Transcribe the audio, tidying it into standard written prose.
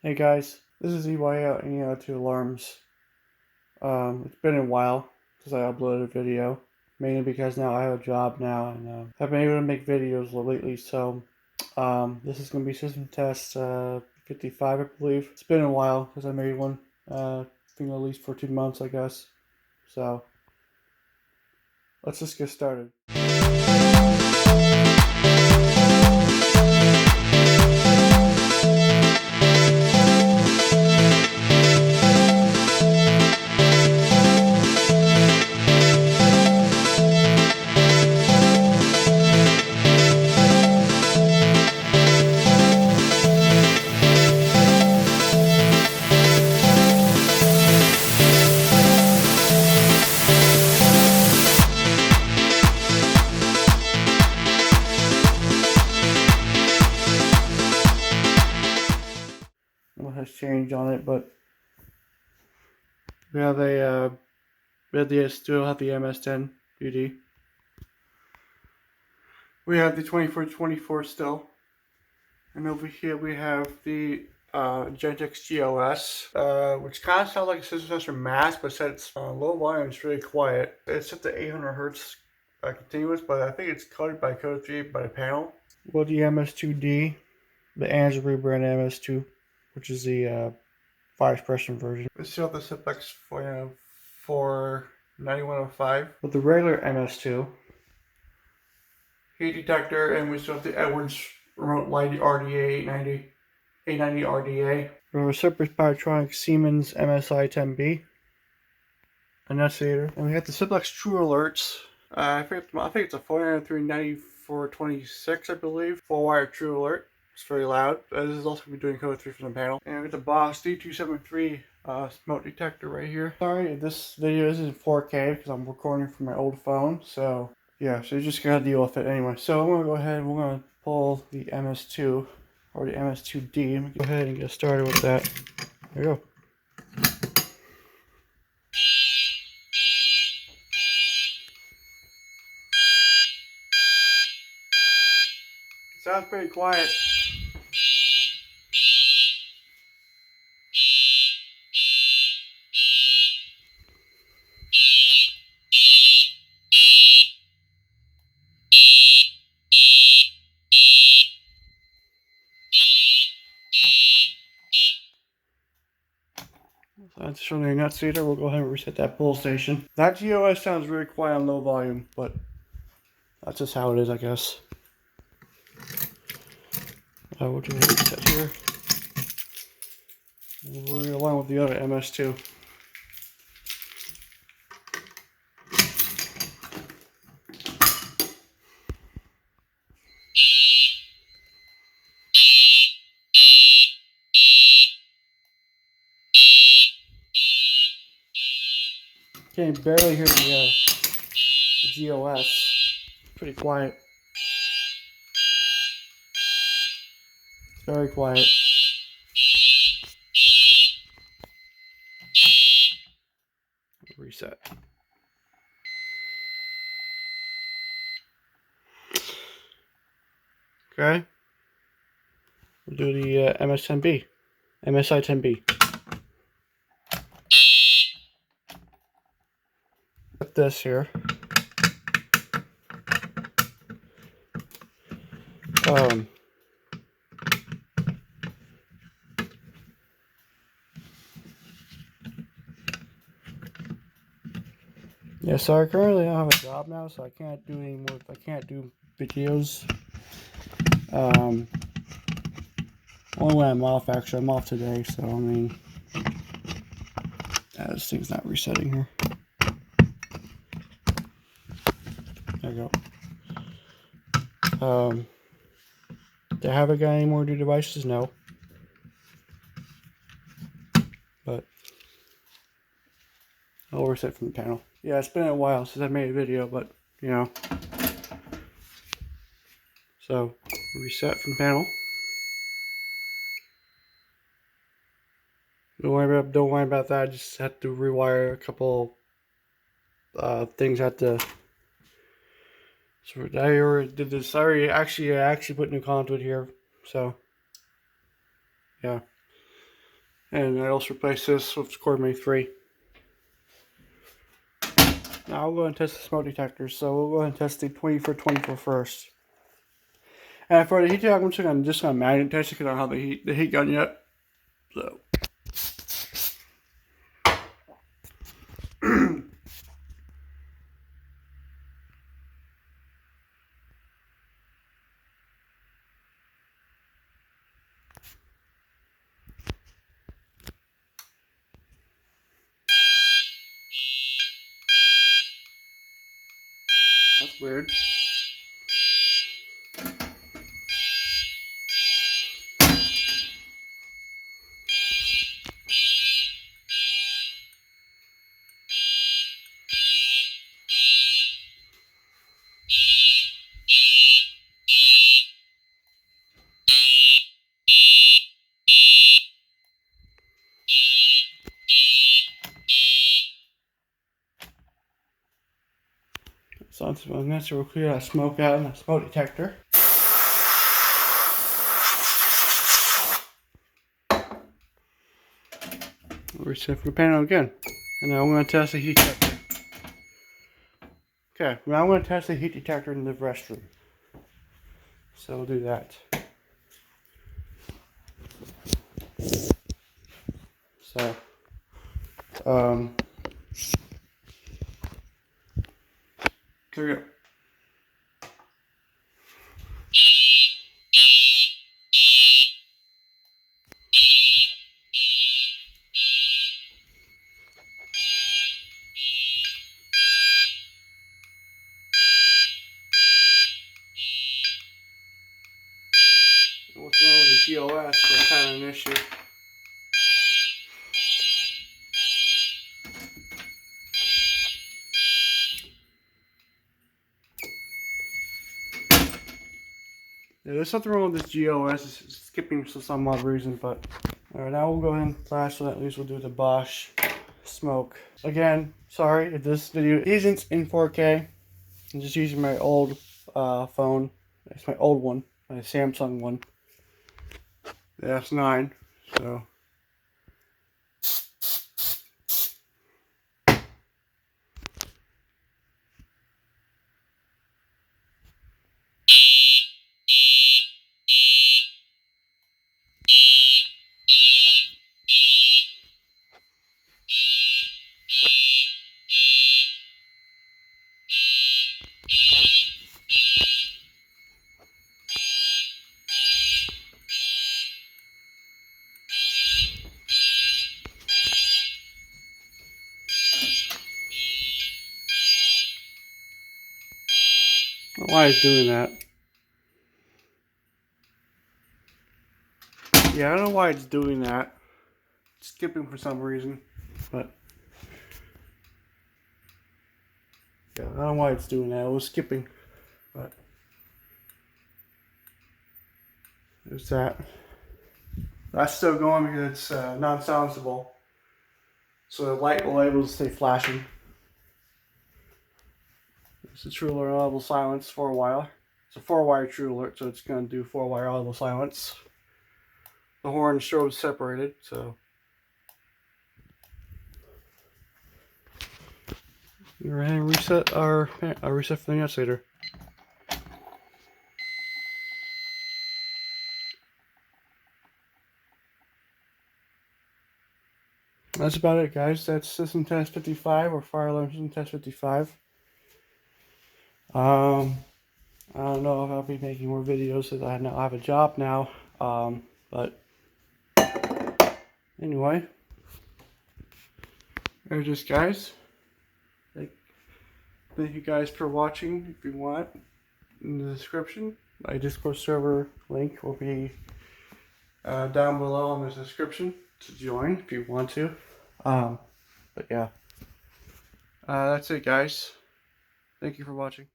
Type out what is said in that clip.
Hey guys, this is awhile to alarms. It's been a while since I uploaded a video, mainly because now I have a job now and I've been able to make videos lately. So this is going to be system test 55, I believe. It's been a while since I made one. I think at least for 2 months, I guess. So let's just get started. What has changed on it, but we have still have the MS10 UD. We have the 2424 still. And over here we have the Gentex GOS, which kind of sounds like a synthesizer mass, but said it's low volume, it's really quiet. It's set to 800 hertz continuous, but I think it's coded by code 3 by the panel. Well, the MS2D, the An's rebrand MS2, which is the 5 expression version. We still have the Simplex for 9105 with the regular MS2 heat detector, and we still have the Edwards remote light RDA 890 RDA. We have a separate Biotronic Siemens MSI-10B annunciator, and we have the Simplex True Alerts. I think it's a 493-9426, I believe. 4-wire True Alert. It's very loud. This is also going to be doing code 3 from the panel. And we have the Boss D273 smoke detector right here. Sorry if this video isn't 4K because I'm recording from my old phone, so yeah, so you just gotta deal with it anyway. So I'm gonna go ahead and we're gonna pull the MS2 or the MS2D. I'm gonna go ahead and get started with that. There you go. It sounds pretty quiet. That's showing the annunciator. We'll go ahead and reset that pull station. That GOS sounds really quiet on low volume, but that's just how it is, I guess. We'll do a reset here. We'll read along with the other MS2. Can barely hear the GOS. Pretty quiet. Very quiet. Reset. Okay. We'll do the MS10B. MSI10B. Put this here. Yeah, so I currently don't have a job now, so I can't do any more. I can't do videos. Only when I'm off. Actually, I'm off today, so I mean, this thing's not resetting here. There you go. Do I have a guy any more new devices? No. But I'll reset from the panel. Yeah, it's been a while since I made a video, but you know. So reset from panel. Don't worry about that. I just had to rewire a couple things. Had to. So I already did this. I actually put new conduit here. So yeah. And I also replaced this with cord May 3. Now we'll go and test the smoke detector. So we'll go ahead and test the 2424 first. And for the heat detector, I'm just gonna magnet test it because I don't have the heat gun yet. So that's weird. So I'm going to clear that smoke out in the smoke detector. Reset for the panel again. And now I'm going to test the heat detector. Okay, now I'm going to test the heat detector in the restroom. So we'll do that. So, here we go. What's wrong with the GOS? That's kind of an issue. Yeah, there's something wrong with this GOS. It's skipping for some odd reason, but alright, now we'll go ahead and flash, so at least we'll do the Bosch smoke. Again, sorry if this video isn't in 4K. I'm just using my old phone. It's my old one, my Samsung one, the S9. So I don't know why it's doing that. Yeah, I don't know why it's doing that. It's skipping for some reason, but yeah, I don't know why it's doing that. It was skipping, but there's that. That's still going because it's non-silenceable, so the light will able to stay flashing. It's a true alert audible silence 4-wire. It's a 4-wire true alert, so it's going to do 4-wire audible silence. The horn and strobe separated, so we're going to reset our reset for the oscillator. That's about it, guys. That's system test 55 or fire alarm system test 55. I don't know if I'll be making more videos because I have a job now. But anyway, there's just guys. Thank you guys for watching. If you want, in the description, my Discord server link will be down below in the description to join if you want to. But yeah, that's it, guys. Thank you for watching.